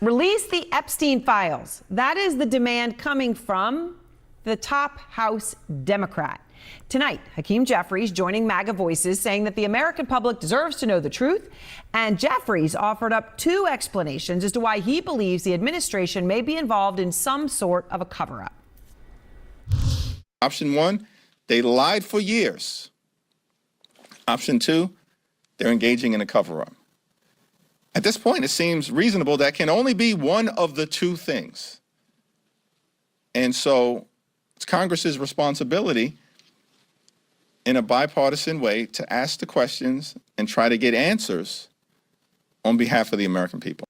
Release the Epstein files. That is the demand coming from the top House Democrat. Tonight, Hakeem Jeffries joining MAGA Voices saying that the American public deserves to know the truth. And Jeffries offered up two explanations as to why he believes the administration may be involved in some sort of a cover-up. Option one, they lied for years. Option two, they're engaging in a cover-up. At this point, it seems reasonable that can only be one of the two things. And so it's Congress's responsibility in a bipartisan way to ask the questions and try to get answers on behalf of the American people.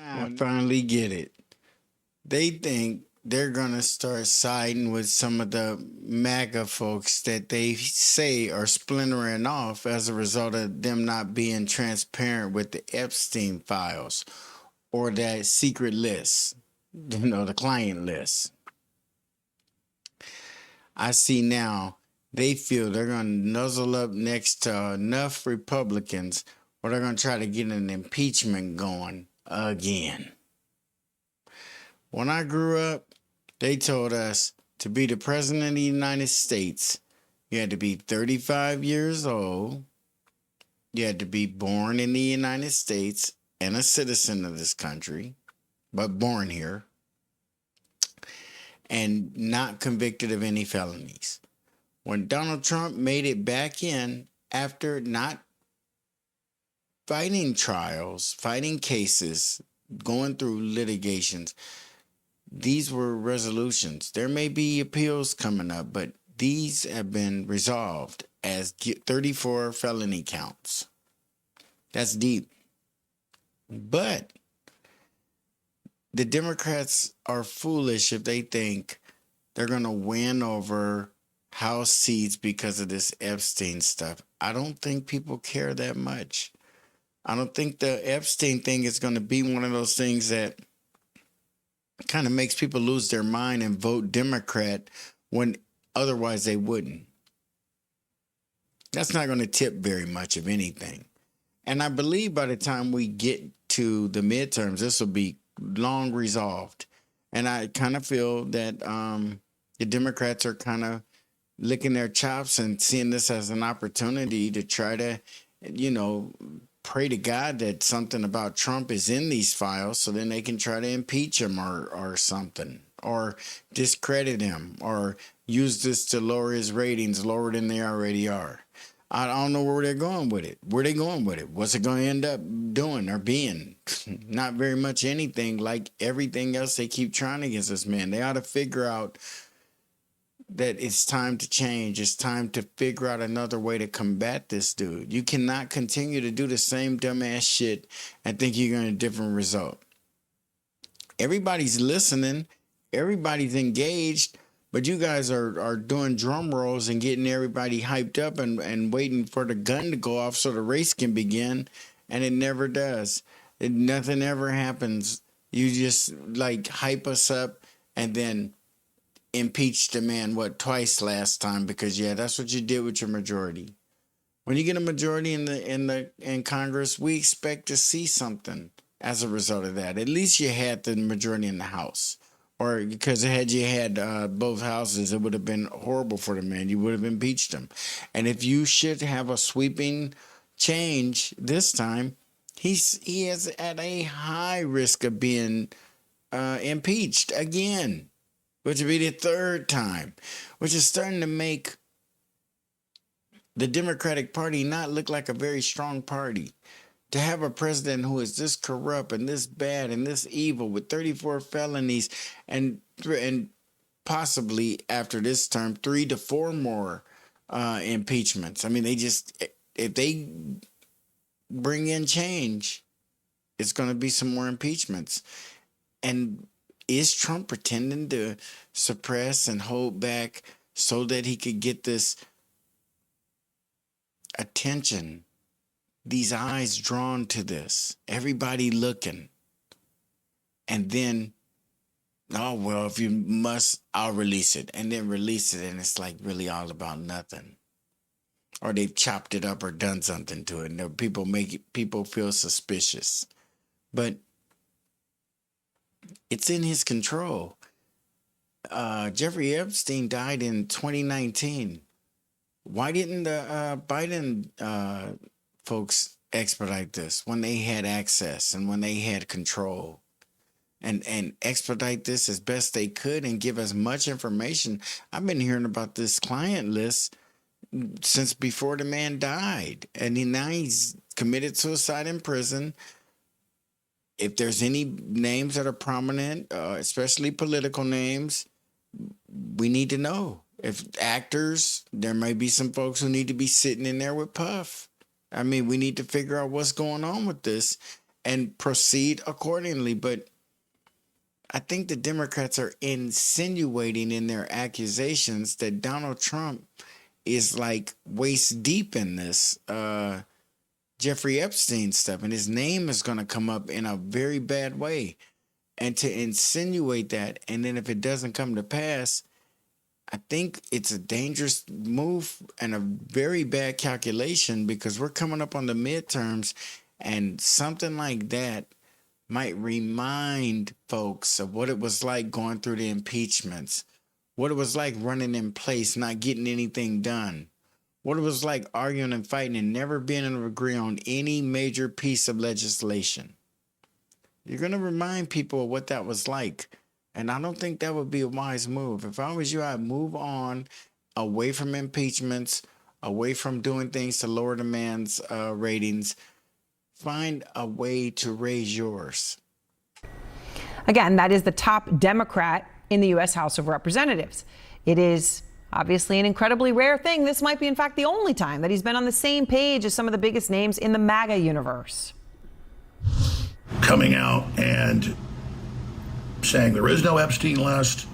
I finally get it. They think they're going to start siding with some of the MAGA folks that they say are splintering off as a result of them not being transparent with the Epstein files or that secret list, the client list. I see now they feel they're going to nuzzle up next to enough Republicans or they're going to try to get an impeachment going again. When I grew up, they told us to be the president of the United States, you had to be 35 years old, you had to be born in the United States and a citizen of this country, but born here, and not convicted of any felonies. When Donald Trump made it back in after not fighting trials, fighting cases, going through litigations, these were resolutions. There may be appeals coming up, but these have been resolved as 34 felony counts. That's deep. But the Democrats are foolish if they think they're going to win over House seats because of this Epstein stuff. I don't think people care that much. I don't think the Epstein thing is going to be one of those things that kind of makes people lose their mind and vote Democrat when otherwise they wouldn't. That's not going to tip very much of anything. And I believe by the time we get to the midterms, this will be long resolved. And I kind of feel that the Democrats are kind of licking their chops and seeing this as an opportunity to try to, pray to God that something about Trump is in these files so then they can try to impeach him or something, or discredit him, or use this to lower his ratings lower than they already are. I don't know where they're going with it. Where they going with it? What's it going to end up doing or being? Not very much anything, like everything else they keep trying against this man. They ought to figure out that it's time to change. It's time to figure out another way to combat this dude. You cannot continue to do the same dumbass shit and think you're going to get a different result. Everybody's listening. Everybody's engaged. But you guys are doing drum rolls and getting everybody hyped up and waiting for the gun to go off so the race can begin. And it never does. Nothing ever happens. You just hype us up and then impeach the man, twice last time, because that's what you did with your majority. When you get a majority in Congress, we expect to see something as a result of that. At least you had the majority in the House. Or because had you had both houses, it would have been horrible for the man. You would have impeached him. And if you should have a sweeping change this time, he is at a high risk of being impeached again, which would be the third time, which is starting to make the Democratic Party not look like a very strong party. To have a president who is this corrupt and this bad and this evil with 34 felonies and possibly after this term 3 to 4 more impeachments. I mean, if they bring in change, it's going to be some more impeachments. And is Trump pretending to suppress and hold back so that he could get this attention? These eyes drawn to this, everybody looking. And then, oh, well, if you must, I'll release it. And then release it, and it's really all about nothing. Or they've chopped it up or done something to it. And people feel suspicious. But It's in his control. Jeffrie Epstein died in 2019. Why didn't the Biden folks expedite this when they had access and when they had control? And expedite this as best they could and give as much information. I've been hearing about this client list since before the man died, and now he's committed suicide in prison. If there's any names that are prominent, especially political names, we need to know. If actors, there may be some folks who need to be sitting in there with Puff. I mean, we need to figure out what's going on with this and proceed accordingly. But I think the Democrats are insinuating in their accusations that Donald Trump is like waist deep in this Jeffrie Epstein stuff, and his name is going to come up in a very bad way. And to insinuate that, and then if it doesn't come to pass, I think it's a dangerous move and a very bad calculation, because we're coming up on the midterms, and something like that might remind folks of what it was like going through the impeachments, what it was like running in place, not getting anything done, what it was like arguing and fighting and never being able to agree on any major piece of legislation. You're going to remind people of what that was like. And I don't think that would be a wise move. If I was you, I'd move on away from impeachments, away from doing things to lower the man's ratings. Find a way to raise yours. Again, that is the top Democrat in the U.S. House of Representatives. It is obviously an incredibly rare thing. This might be, in fact, the only time that he's been on the same page as some of the biggest names in the MAGA universe. Coming out and saying there is no Epstein list,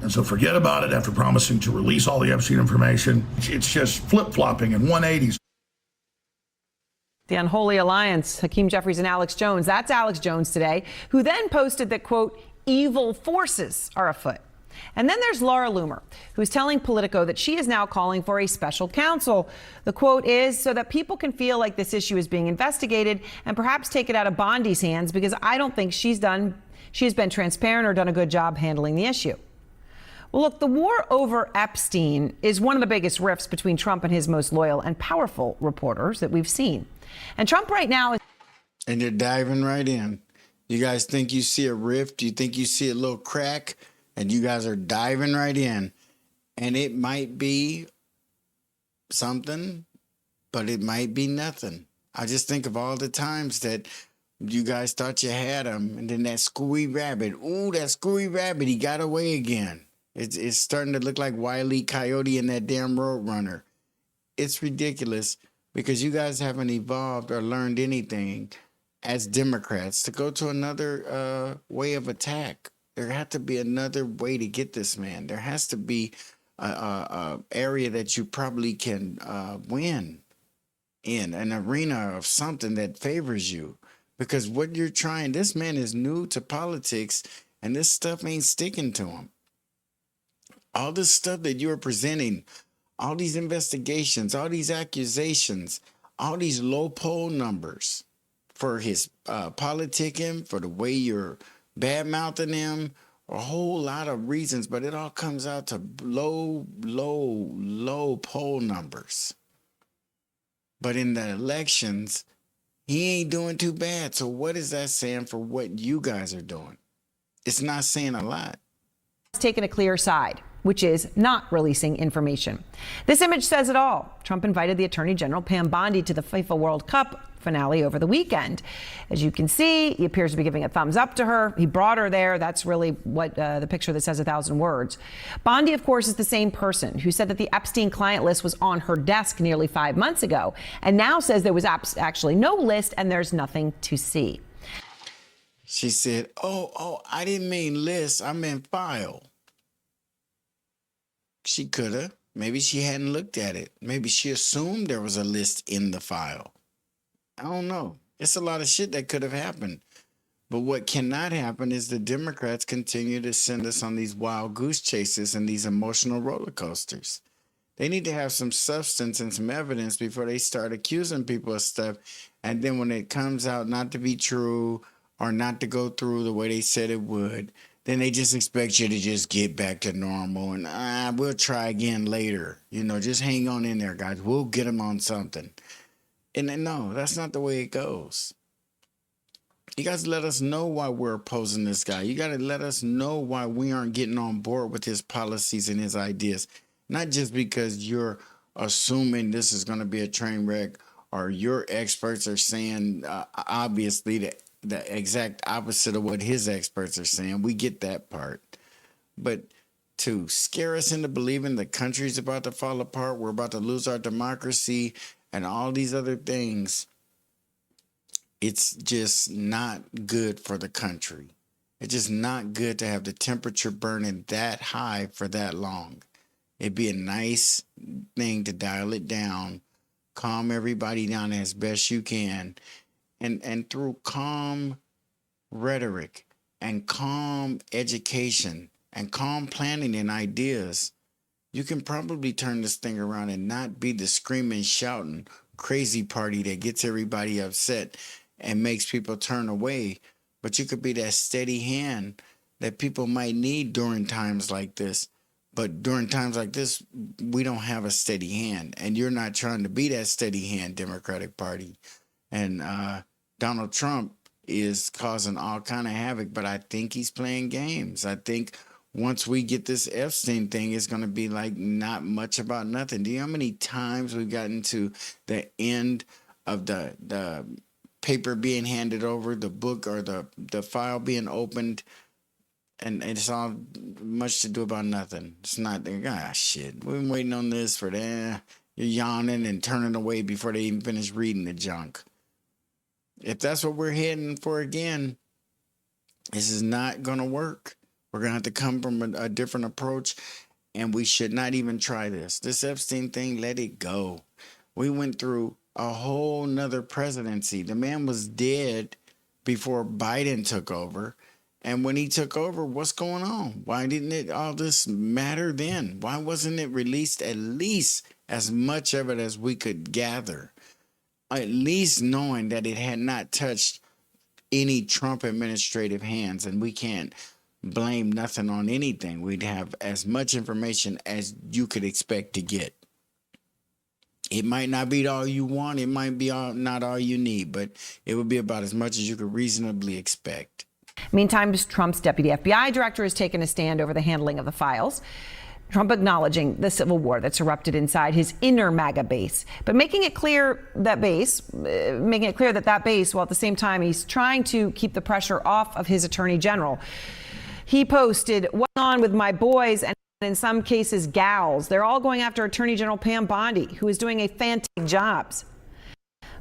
and so forget about it after promising to release all the Epstein information. It's just flip-flopping in 180s. The unholy alliance, Hakeem Jeffries and Alex Jones. That's Alex Jones today, who then posted that, quote, evil forces are afoot. And then there's Laura Loomer, who's telling Politico that she is now calling for a special counsel. The quote is, so that people can feel like this issue is being investigated and perhaps take it out of Bondi's hands, because I don't think she has been transparent or done a good job handling the issue. Well, look, the war over Epstein is one of the biggest rifts between Trump and his most loyal and powerful reporters that we've seen. And Trump right now is... And you're diving right in. You guys think you see a rift? You think you see a little crack? And you guys are diving right in. And it might be something, but it might be nothing. I just think of all the times that you guys thought you had him, and then that screwy rabbit. Ooh, that screwy rabbit, he got away again. It's starting to look like Wile E. Coyote and that damn Roadrunner. It's ridiculous, because you guys haven't evolved or learned anything as Democrats to go to another way of attack. There had to be another way to get this man. There has to be a area that you probably can win in, an arena of something that favors you. Because what you're trying, this man is new to politics, and this stuff ain't sticking to him. All this stuff that you're presenting, all these investigations, all these accusations, all these low poll numbers for his politicking, for the way you're bad-mouthing him, a whole lot of reasons, but it all comes out to low poll numbers. But in the elections, he ain't doing too bad. So what is that saying for what you guys are doing? It's not saying a lot. Taken a clear side, which is not releasing information. This image says it all. Trump invited the Attorney General Pam Bondi to the FIFA World Cup finale over the weekend. As you can see, he appears to be giving a thumbs up to her. He brought her there. That's really what the picture that says 1,000 words. Bondi, of course, is the same person who said that the Epstein client list was on her desk nearly 5 months ago, and now says there was actually no list and there's nothing to see. She said, oh, I didn't mean list, I meant file. She could have. Maybe she hadn't looked at it. Maybe she assumed there was a list in the file. I don't know. It's a lot of shit that could have happened. But what cannot happen is the Democrats continue to send us on these wild goose chases and these emotional roller coasters. They need to have some substance and some evidence before they start accusing people of stuff. And then when it comes out not to be true, or not to go through the way they said it would, then they just expect you to just get back to normal and we'll try again later. Just hang on in there, guys. We'll get them on something. And then, no, that's not the way it goes. You guys let us know why we're opposing this guy. You got to let us know why we aren't getting on board with his policies and his ideas. Not just because you're assuming this is going to be a train wreck or your experts are saying, obviously, the exact opposite of what his experts are saying. We get that part. But to scare us into believing the country's about to fall apart, we're about to lose our democracy and all these other things, it's just not good for the country. It's just not good to have the temperature burning that high for that long. It'd be a nice thing to dial it down, calm everybody down as best you can, and through calm rhetoric and calm education and calm planning and ideas, you can probably turn this thing around and not be the screaming, shouting, crazy party that gets everybody upset and makes people turn away. But you could be that steady hand that people might need during times like this. But during times like this, we don't have a steady hand. And you're not trying to be that steady hand, Democratic Party. And Donald Trump is causing all kind of havoc, but I think he's playing games. I think once we get this Epstein thing, it's going to be like not much about nothing. Do you know how many times we've gotten to the end of the paper being handed over, the book or the file being opened, and it's all much to do about nothing? It's not, shit, we've been waiting on this for that. You're yawning and turning away before they even finish reading the junk. If that's what we're heading for again, this is not going to work. We're going to have to come from a different approach, and we should not even try this. This Epstein thing, let it go. We went through a whole nother presidency. The man was dead before Biden took over. And when he took over, what's going on? Why didn't it all this matter then? Why wasn't it released at least as much of it as we could gather? At least knowing that it had not touched any Trump administrative hands, and we can't blame nothing on anything. We'd have as much information as you could expect to get. It might not be all you want. It might be not all you need, but it would be about as much as you could reasonably expect. Meantime, Trump's deputy FBI director has taken a stand over the handling of the files. Trump acknowledging the civil war that's erupted inside his inner MAGA base, but making it clear that base, while at the same time he's trying to keep the pressure off of his attorney general. He posted, "What's on with my boys and in some cases gals? They're all going after Attorney General Pam Bondi, who is doing a fantastic job."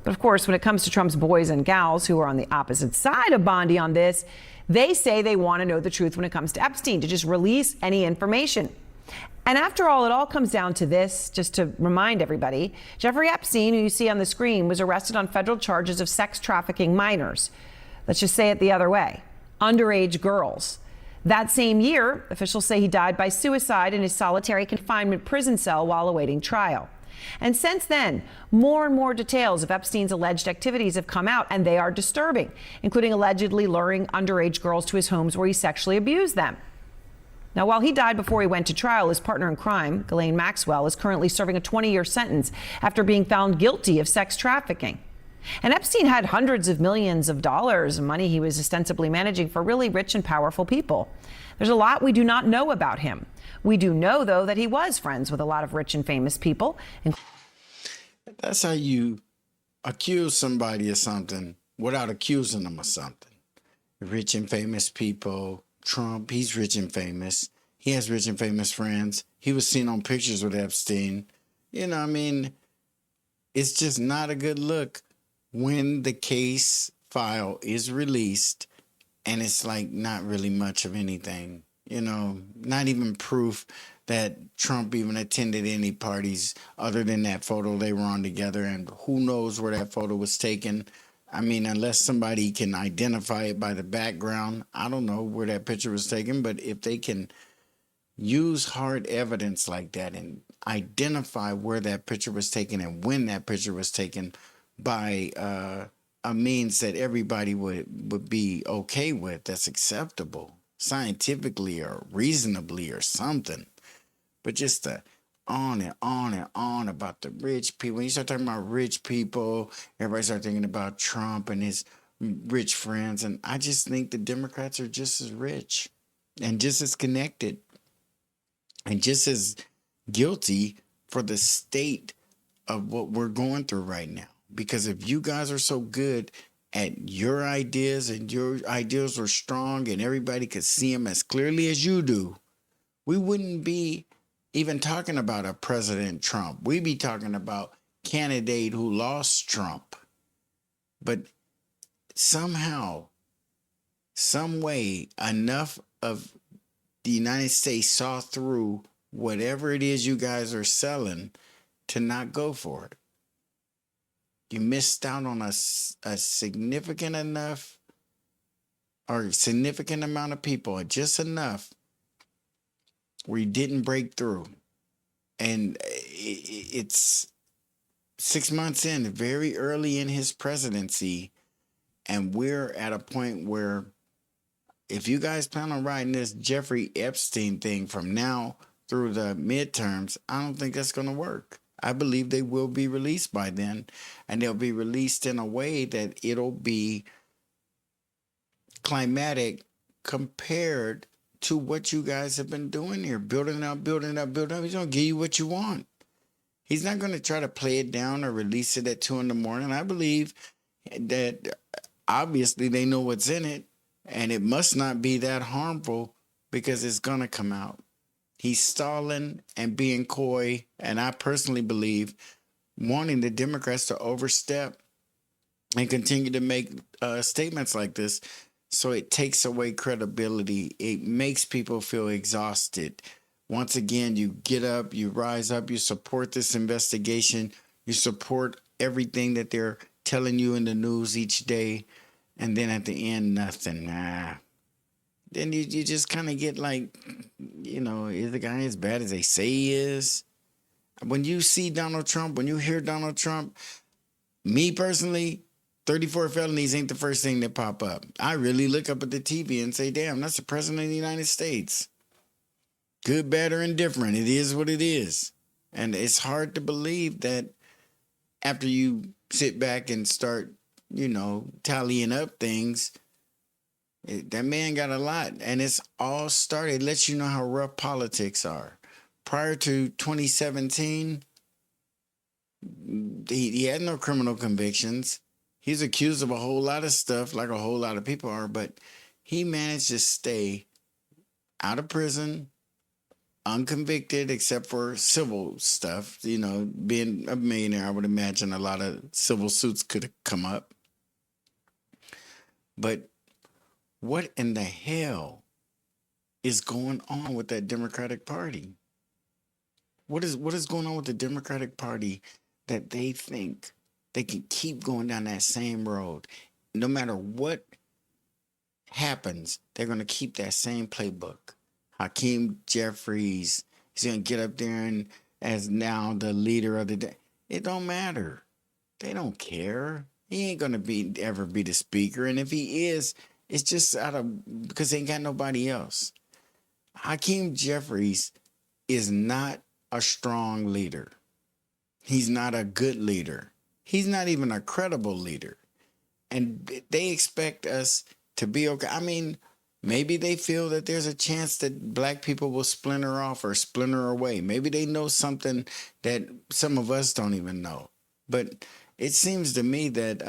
But of course, when it comes to Trump's boys and gals who are on the opposite side of Bondi on this, they say they want to know the truth when it comes to Epstein, to just release any information. And after all, it all comes down to this, just to remind everybody, Jeffrie Epstein, who you see on the screen, was arrested on federal charges of sex trafficking minors. Let's just say it the other way, underage girls. That same year, officials say he died by suicide in his solitary confinement prison cell while awaiting trial. And since then, more and more details of Epstein's alleged activities have come out, and they are disturbing, including allegedly luring underage girls to his homes where he sexually abused them. Now, while he died before he went to trial, his partner in crime, Ghislaine Maxwell, is currently serving a 20-year sentence after being found guilty of sex trafficking. And Epstein had hundreds of millions of dollars of money he was ostensibly managing for really rich and powerful people. There's a lot we do not know about him. We do know, though, that he was friends with a lot of rich and famous people. That's how you accuse somebody of something without accusing them of something. Rich and famous people. Trump, he's rich and famous. He has rich and famous friends. He was seen on pictures with Epstein. It's just not a good look when the case file is released and it's like not really much of anything. Not even proof that Trump even attended any parties other than that photo they were on together, and who knows where that photo was taken. Unless somebody can identify it by the background, I don't know where that picture was taken, but if they can use hard evidence like that and identify where that picture was taken and when that picture was taken by a means that everybody would be okay with, that's acceptable scientifically or reasonably or something. But just the on and on and on about the rich people. When you start talking about rich people, everybody start thinking about Trump and his rich friends. And I just think the Democrats are just as rich and just as connected and just as guilty for the state of what we're going through right now. Because if you guys are so good at your ideas and your ideas were strong and everybody could see them as clearly as you do, we wouldn't be even talking about a President Trump. We'd be talking about candidate who lost Trump. But somehow, some way, enough of the United States saw through whatever it is you guys are selling to not go for it. You missed out on a significant enough or significant amount of people, just enough where you didn't break through. And it's 6 months in, very early in his presidency, and we're at a point where if you guys plan on riding this Jeffrie Epstein thing from now through the midterms, I don't think that's going to work. I believe they will be released by then, and they'll be released in a way that it'll be climatic compared to what you guys have been doing here, building up, building up, building up. He's going to give you what you want. He's not going to try to play it down or release it at 2 a.m. I believe that obviously they know what's in it, and it must not be that harmful because it's going to come out. He's stalling and being coy, and I personally believe wanting the Democrats to overstep and continue to make statements like this, so it takes away credibility. It makes people feel exhausted. Once again, you get up, you rise up, you support this investigation, you support everything that they're telling you in the news each day, and then at the end, nothing. Then you just kind of get like, is the guy as bad as they say he is? When you see Donald Trump, when you hear Donald Trump, me personally, 34 felonies ain't the first thing that pop up. I really look up at the TV and say, damn, that's the president of the United States. Good, bad, or indifferent. It is what it is. And it's hard to believe that after you sit back and start, tallying up things, that man got a lot. And it's all started. It lets you know how rough politics are. Prior to 2017, he had no criminal convictions. He's accused of a whole lot of stuff, like a whole lot of people are, but he managed to stay out of prison, unconvicted, except for civil stuff. Being a millionaire, I would imagine a lot of civil suits could have come up. But what in the hell is going on with that Democratic Party? What is going on with the Democratic Party that they think they can keep going down that same road? No matter what happens, they're going to keep that same playbook. Hakeem Jeffries, he's going to get up there and as now the leader of the day. It don't matter. They don't care. He ain't going to ever be the speaker. And if he is, it's just because they ain't got nobody else. Hakeem Jeffries is not a strong leader. He's not a good leader. He's not even a credible leader. And they expect us to be okay. I mean, maybe they feel that there's a chance that black people will splinter off or splinter away. Maybe they know something that some of us don't even know. But it seems to me that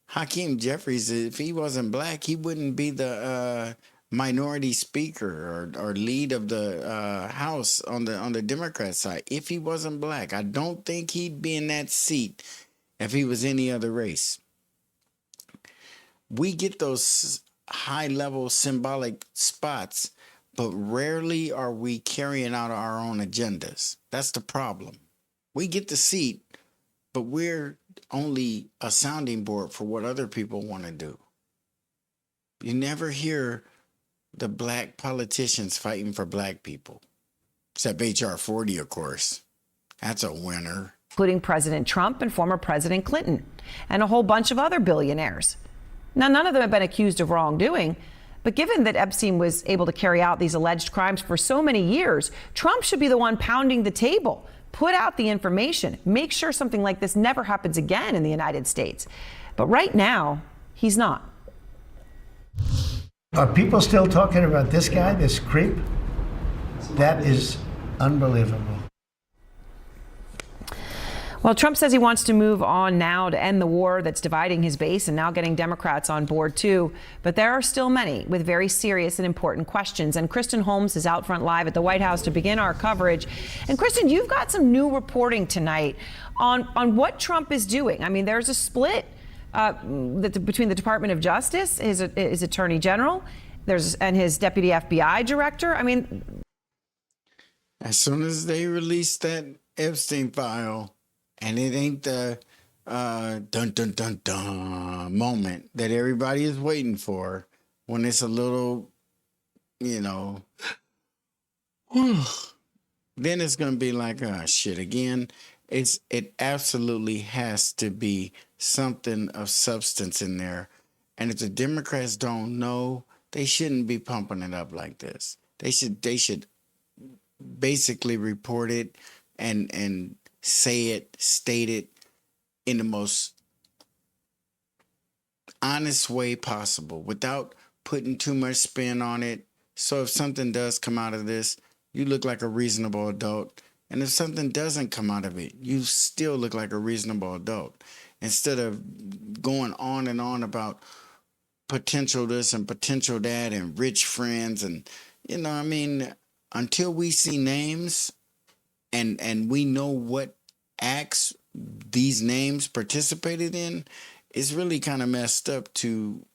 Hakeem Jeffries, if he wasn't black, he wouldn't be the minority speaker or lead of the House on the Democrat side. If he wasn't black, I don't think he'd be in that seat if he was any other race. We get those high-level symbolic spots, but rarely are we carrying out our own agendas. That's the problem. We get the seat, but we're only a sounding board for what other people want to do. You never hear the black politicians fighting for black people, except HR 40, of course. That's a winner. including President Trump and former President Clinton, and a whole bunch of other billionaires. Now, none of them have been accused of wrongdoing, but given that Epstein was able to carry out these alleged crimes for so many years, Trump should be the one pounding the table, put out the information, make sure something like this never happens again in the United States. But right now, he's not. Are people still talking about this guy, this creep? That is unbelievable. Well, Trump says he wants to move on now to end the war that's dividing his base and now getting Democrats on board, too. But there are still many with very serious and important questions. And Kristen Holmes is out front live at the White House to begin our coverage. And Kristen, you've got some new reporting tonight on what Trump is doing. I mean, there's a split between the Department of Justice, his Attorney General, and his Deputy FBI Director. I mean, as soon as they release that Epstein file, and it ain't the dun dun dun dun moment that everybody is waiting for, when it's a little, then it's gonna be like, oh shit, again. It absolutely has to be something of substance in there. And if the Democrats don't know, they shouldn't be pumping it up like this. They should basically report it and say it, state it in the most honest way possible without putting too much spin on it. So if something does come out of this, you look like a reasonable adult. And if something doesn't come out of it, you still look like a reasonable adult. Instead of going on and on about potential this and potential that and rich friends and, until we see names and we know what acts these names participated in, it's really kind of messed up to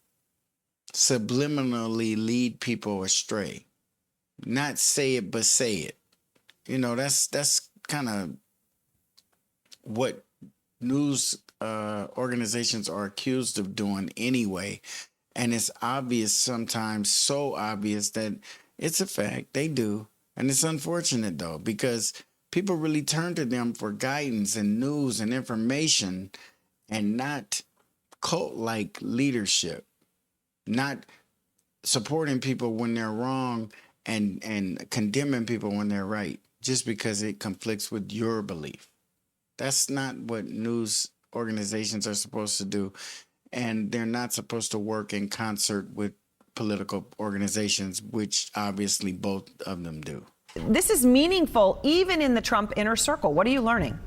subliminally lead people astray. Not say it, but say it. That's kind of what news organizations are accused of doing anyway. And it's obvious sometimes, so obvious that it's a fact. They do. And it's unfortunate, though, because people really turn to them for guidance and news and information and not cult-like leadership, not supporting people when they're wrong and condemning people when they're right, just because it conflicts with your belief. That's not what news organizations are supposed to do. And they're not supposed to work in concert with political organizations, which obviously both of them do. This is meaningful even in the Trump inner circle. What are you learning?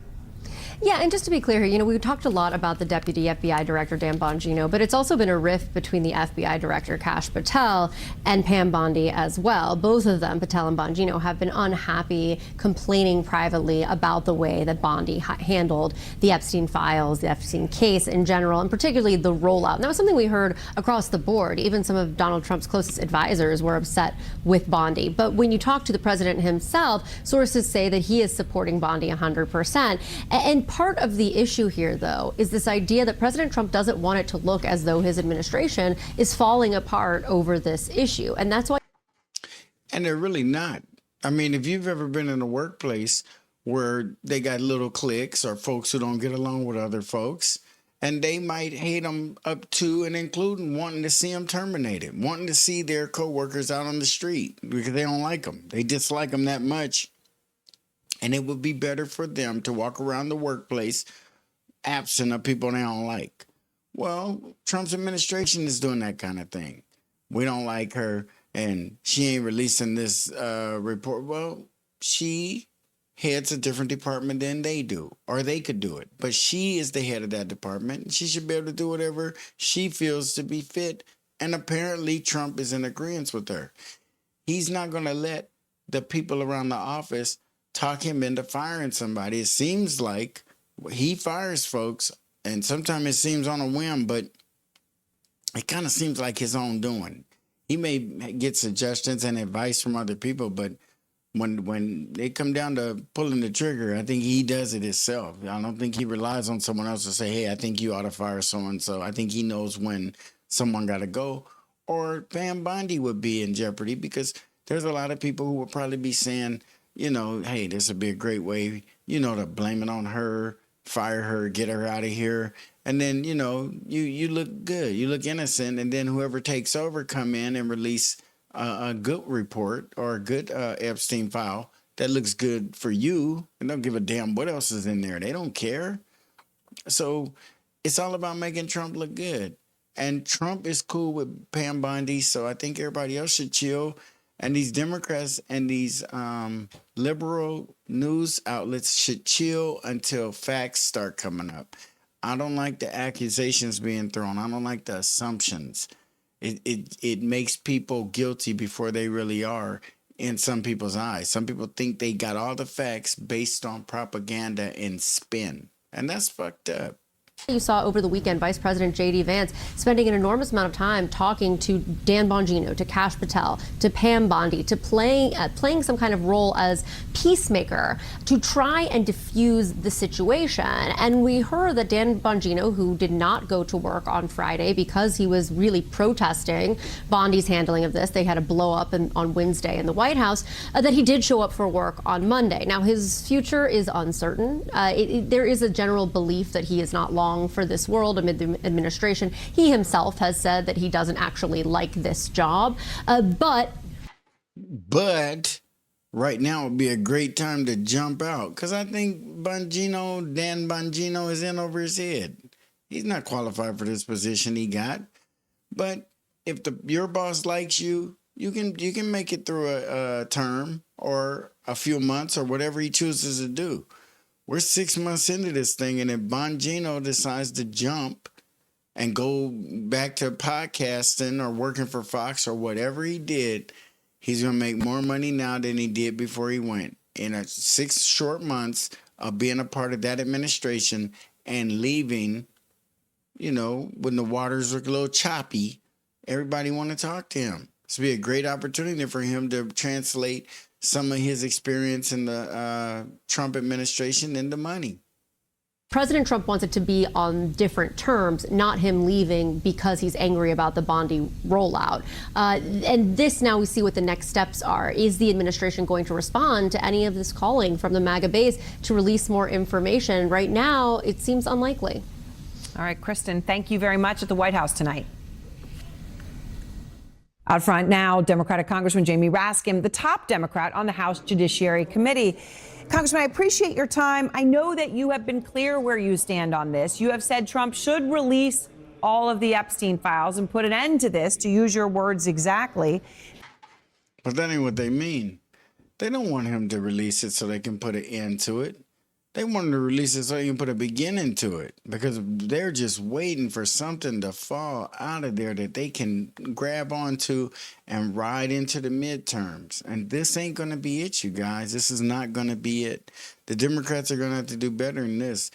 Yeah, and just to be clear here, we talked a lot about the Deputy FBI Director, Dan Bongino, but it's also been a rift between the FBI Director, Kash Patel, and Pam Bondi as well. Both of them, Patel and Bongino, have been unhappy, complaining privately about the way that Bondi handled the Epstein files, the Epstein case in general, and particularly the rollout. And that was something we heard across the board. Even some of Donald Trump's closest advisors were upset with Bondi. But when you talk to the president himself, sources say that he is supporting Bondi 100%. And part of the issue here, though, is this idea that President Trump doesn't want it to look as though his administration is falling apart over this issue. And that's why. And they're really not. I mean, if you've ever been in a workplace where they got little cliques or folks who don't get along with other folks, and they might hate them up to and including wanting to see them terminated, wanting to see their coworkers out on the street because they don't like them. They dislike them that much. And it would be better for them to walk around the workplace absent of people they don't like. Well, Trump's administration is doing that kind of thing. We don't like her, and she ain't releasing this report. Well, she heads a different department than they do, or they could do it. But she is the head of that department, and she should be able to do whatever she feels to be fit. And apparently Trump is in agreement with her. He's not going to let the people around the office talk him into firing somebody. It seems like he fires folks, and sometimes it seems on a whim, but it kind of seems like his own doing. He may get suggestions and advice from other people, but when they come down to pulling the trigger, I think he does it himself. I don't think he relies on someone else to say, hey, I think you ought to fire so-and-so. I think he knows when someone got to go. Or Pam Bondi would be in jeopardy because there's a lot of people who would probably be saying, hey, this would be a great way, to blame it on her fire her, get her out of here. And then, you know, you look good, you look innocent. And then whoever takes over come in and release a good report or a good Epstein file that looks good for you, and don't give a damn what else is in there. They don't care. So it's all about making Trump look good. And Trump is cool with Pam Bondi, so I think everybody else should chill. And these Democrats and these liberal news outlets should chill until facts start coming up. I don't like the accusations being thrown. I don't like the assumptions. It makes people guilty before they really are in some people's eyes. Some people think they got all the facts based on propaganda and spin. And that's fucked up. You saw over the weekend Vice President J.D. Vance spending an enormous amount of time talking to Dan Bongino, to Kash Patel, to Pam Bondi, to playing some kind of role as peacemaker to try and diffuse the situation. And we heard that Dan Bongino, who did not go to work on Friday because he was really protesting Bondi's handling of this, they had a blow up on Wednesday in the White House, that he did show up for work on Monday. Now, his future is uncertain. There is a general belief that he is not long for this world amid the administration. He himself has said that he doesn't actually like this job, but right now would be a great time to jump out, because I think Dan Bongino is in over his head. He's not qualified for this position he got. But if your boss likes you, you can make it through a term or a few months or whatever he chooses to do. We're 6 months into this thing, and if Bongino decides to jump and go back to podcasting or working for Fox or whatever he did, he's going to make more money now than he did before he went. In 6 short months of being a part of that administration and leaving, you know, when the waters are a little choppy, everybody want to talk to him. This would be a great opportunity for him to translate some of his experience in the Trump administration into money. President Trump wants it to be on different terms, not him leaving because he's angry about the Bondi rollout. And this, now we see what the next steps are. Is the administration going to respond to any of this calling from the MAGA base to release more information? Right now, it seems unlikely. All right, Kristen, thank you very much at the White House tonight. Out front now, Democratic Congressman Jamie Raskin, the top Democrat on the House Judiciary Committee. Congressman, I appreciate your time. I know that you have been clear where you stand on this. You have said Trump should release all of the Epstein files and put an end to this, to use your words exactly. But that ain't what they mean. They don't want him to release it so they can put an end to it. They want him to release it so they can put a beginning to it, because they're just waiting for something to fall out of there that they can grab onto and ride into the midterms. And this ain't going to be it, you guys. This is not going to be it. The Democrats are going to have to do better than this.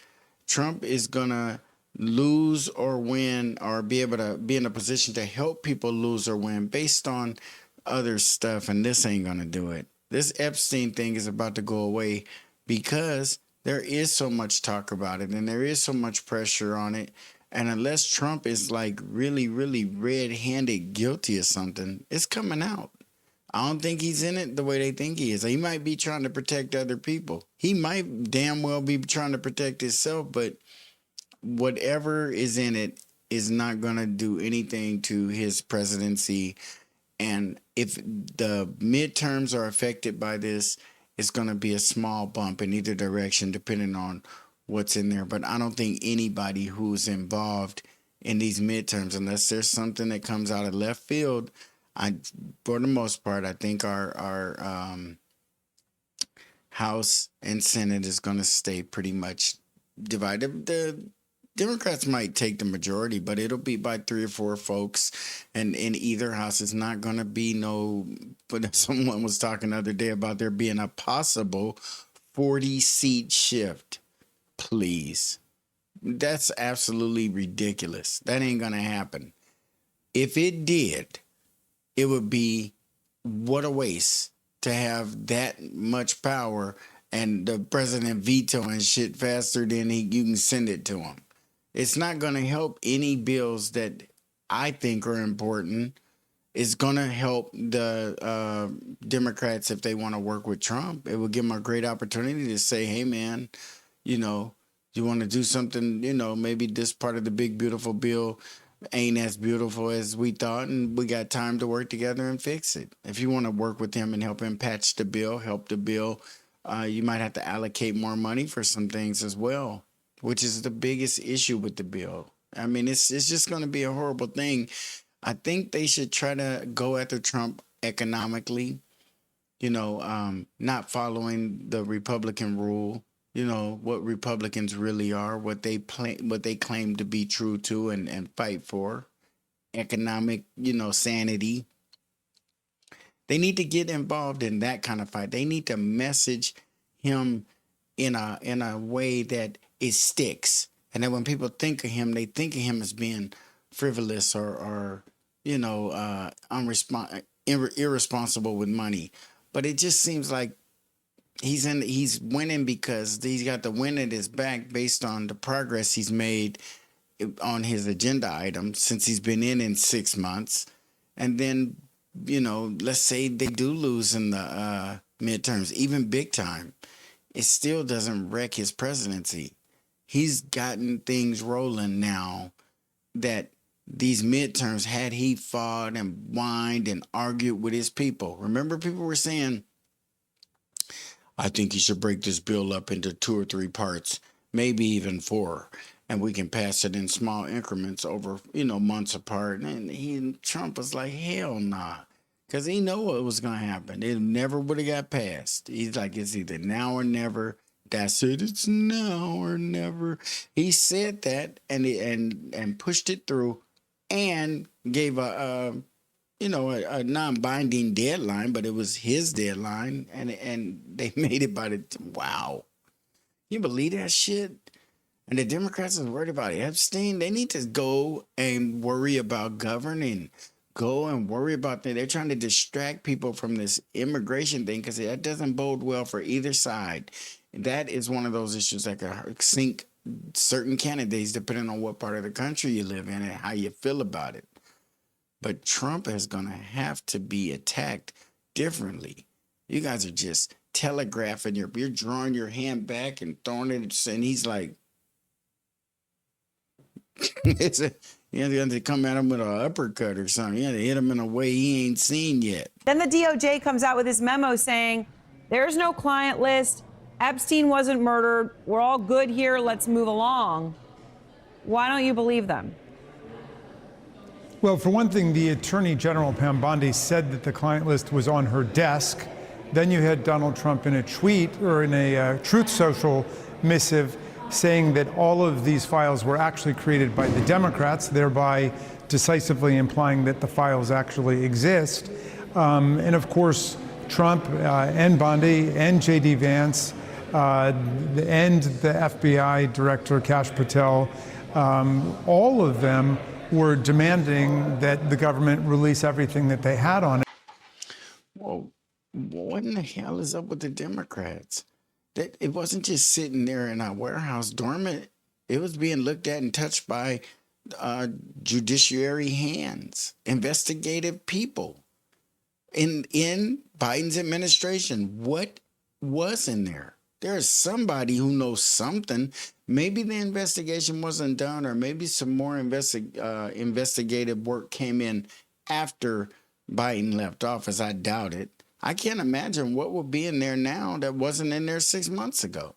Trump is going to lose or win, or be able to be in a position to help people lose or win based on other stuff, and this ain't going to do it. This Epstein thing is about to go away because there is so much talk about it and there is so much pressure on it. And unless Trump is like really, really red-handed guilty of something, it's coming out. I don't think he's in it the way they think he is. He might be trying to protect other people. He might damn well be trying to protect himself, but whatever is in it is not going to do anything to his presidency. And if the midterms are affected by this, it's going to be a small bump in either direction, depending on what's in there. But I don't think anybody who's involved in these midterms, unless there's something that comes out of left field, for the most part, I think our House and Senate is going to stay pretty much divided. The Democrats might take the majority, but it'll be by 3 or 4 folks. And in either house, it's not going to be no, but someone was talking the other day about there being a possible 40-seat shift. Please. That's absolutely ridiculous. That ain't going to happen. If it did, it would be, what a waste to have that much power and the president vetoing shit faster than you can send it to him. It's not going to help any bills that I think are important. It's going to help the Democrats if they want to work with Trump. It will give them a great opportunity to say, hey, man, you know, You want to do something, maybe this part of the big, beautiful bill ain't as beautiful as we thought, and we got time to work together and fix it. If you want to work with him and help him patch the bill, help the bill, you might have to allocate more money for some things as well, which is the biggest issue with the bill. I mean, it's just going to be a horrible thing. I think they should try to go after Trump economically, not following the Republican rule, what Republicans really are, what they claim to be true to and fight for, economic, sanity. They need to get involved in that kind of fight. They need to message him in a way that it sticks. And then when people think of him, they think of him as being frivolous or irresponsible with money. But it just seems like he's winning because he's got the win at his back based on the progress he's made on his agenda items since he's been in 6 months. And then, let's say they do lose in the midterms, even big time, it still doesn't wreck his presidency. He's gotten things rolling now that these midterms, had he fought and whined and argued with his people. Remember, people were saying, I think he should break this bill up into 2 or 3 parts, maybe even 4, and we can pass it in small increments over, months apart. And Trump was like, hell nah, because he know what was going to happen. It never would have got passed. He's like, it's either now or never. That's it. It's now or never. He said that and pushed it through and gave a non-binding deadline, but it was his deadline, and they made it by wow. You believe that shit? And the Democrats are worried about Epstein. They need to go and worry about governing. Go and worry about that. They're trying to distract people from this immigration thing because that doesn't bode well for either side. That is one of those issues that could sink certain candidates depending on what part of the country you live in and how you feel about it. But Trump is going to have to be attacked differently. You guys are just telegraphing you're drawing your hand back and throwing it, and he's like, you have to come at him with an uppercut or something. You have to hit him in a way he ain't seen yet. Then the DOJ comes out with this memo saying there's no client list. Epstein wasn't murdered. We're all good here. Let's move along. Why don't you believe them? Well, for one thing, the Attorney General, Pam Bondi, said that the client list was on her desk. Then you had Donald Trump in a tweet or in a Truth Social missive saying that all of these files were actually created by the Democrats, thereby decisively implying that the files actually exist. And of course, Trump and Bondi and J.D. Vance and the FBI Director Kash Patel, all of them were demanding that the government release everything that they had on it. Well, what in the hell is up with the Democrats? That it wasn't just sitting there in a warehouse dormant. It was being looked at and touched by judiciary hands, investigative people in Biden's administration. What was in there? There's somebody who knows something. Maybe the investigation wasn't done, or maybe some more investigative work came in after Biden left office. I doubt it. I can't imagine what would be in there now that wasn't in there 6 months ago.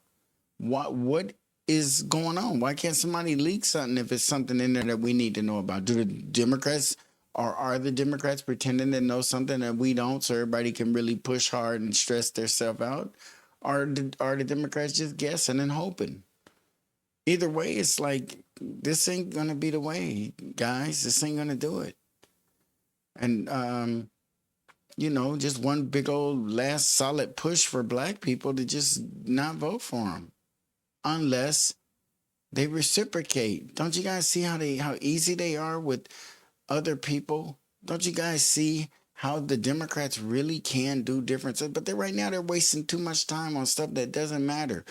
What is going on? Why can't somebody leak something if it's something in there that we need to know about? Do the Democrats, or are the Democrats pretending to know something that we don't, so everybody can really push hard and stress themselves out? Or are the Democrats just guessing and hoping? Either way, it's like, this ain't going to be the way, guys. This ain't going to do it. And, just one big old last solid push for black people to just not vote for them unless they reciprocate. Don't you guys see how easy they are with other people? Don't you guys see how the Democrats really can do differences? But right now they're wasting too much time on stuff that doesn't matter.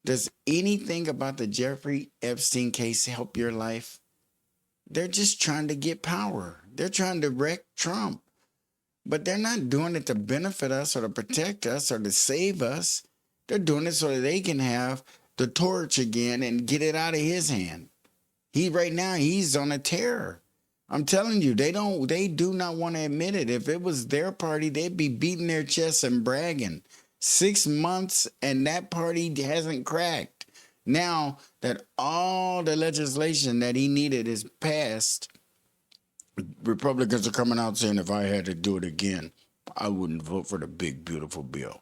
Does anything about the Jeffrie Epstein case help your life? They're just trying to get power. They're trying to wreck Trump. But they're not doing it to benefit us or to protect us or to save us. They're doing it so that they can have the torch again and get it out of his hand. Right now, he's on a tear. I'm telling you, they do not want to admit it. If it was their party, they'd be beating their chests and bragging. 6 months and that party hasn't cracked. Now that all the legislation that he needed is passed, Republicans are coming out saying, if I had to do it again, I wouldn't vote for the big, beautiful bill.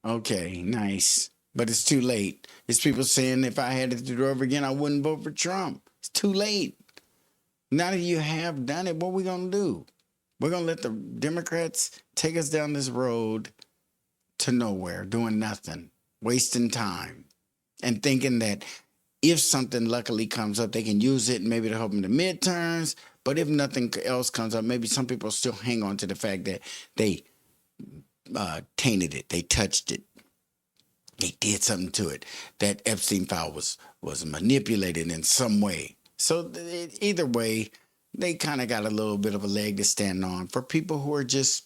Okay, nice. But it's too late. It's people saying if I had to do it over again, I wouldn't vote for Trump. It's too late. Now that you have done it, what are we going to do? We're going to let the Democrats take us down this road to nowhere, doing nothing, wasting time, and thinking that if something luckily comes up, they can use it and maybe to help in the midterms. But if nothing else comes up, maybe some people still hang on to the fact that they tainted it, they touched it, they did something to it. That Epstein file was manipulated in some way. So either way, they kind of got a little bit of a leg to stand on for people who are just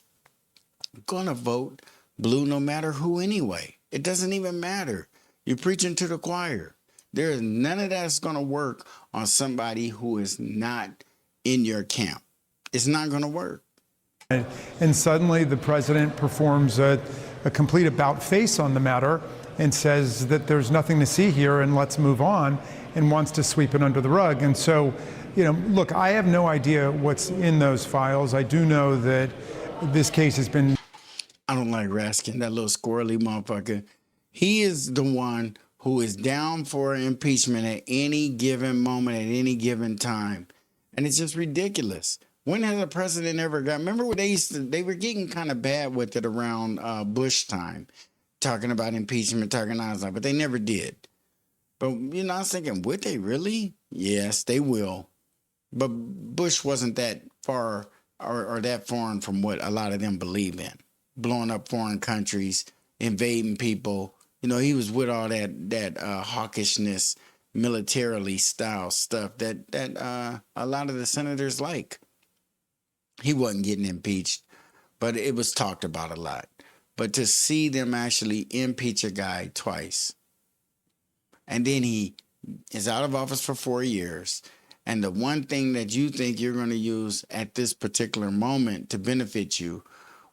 going to vote blue no matter who anyway. It doesn't even matter. You're preaching to the choir. There is none of that's going to work on somebody who is not in your camp. It's not going to work. And suddenly the president performs a complete about-face on the matter and says that there's nothing to see here and let's move on, and wants to sweep it under the rug. And so, look, I have no idea what's in those files. I do know that this case has been... I don't like Raskin, that little squirrely motherfucker. He is the one who is down for impeachment at any given moment, at any given time. And it's just ridiculous. When has a president ever remember when they were getting kind of bad with it around Bush time, talking about impeachment, but they never did. But, I was thinking, would they really? Yes, they will. But Bush wasn't that far or that foreign from what a lot of them believe in. Blowing up foreign countries, invading people. He was with all that hawkishness, militarily style stuff that a lot of the senators like. He wasn't getting impeached, but it was talked about a lot. But to see them actually impeach a guy twice, and then he is out of office for 4 years, and the one thing that you think you're going to use at this particular moment to benefit you,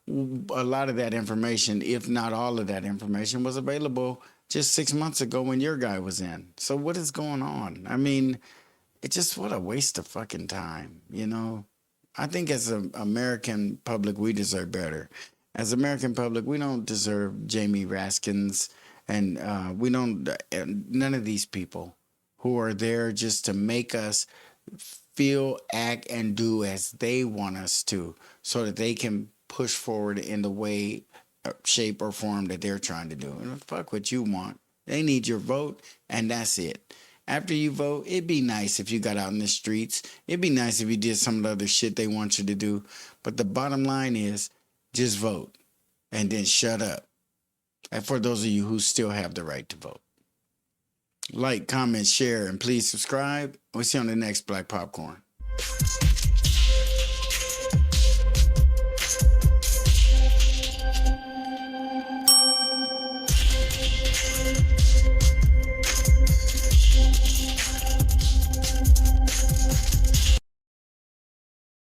a lot of that information, if not all of that information, was available just 6 months ago when your guy was in. So what is going on? I mean, it's just what a waste of fucking time, I think as an American public, we deserve better. As American public, we don't deserve Jamie Raskins, and we don't, none of these people who are there just to make us feel, act, and do as they want us to, so that they can push forward in the way, shape, or form that they're trying to do. And fuck what you want. They need your vote, and that's it. After you vote, it'd be nice if you got out in the streets. It'd be nice if you did some of the other shit they want you to do. But the bottom line is, just vote and then shut up. And for those of you who still have the right to vote. Like, comment, share, and please subscribe. We'll see you on the next Black Popcorn.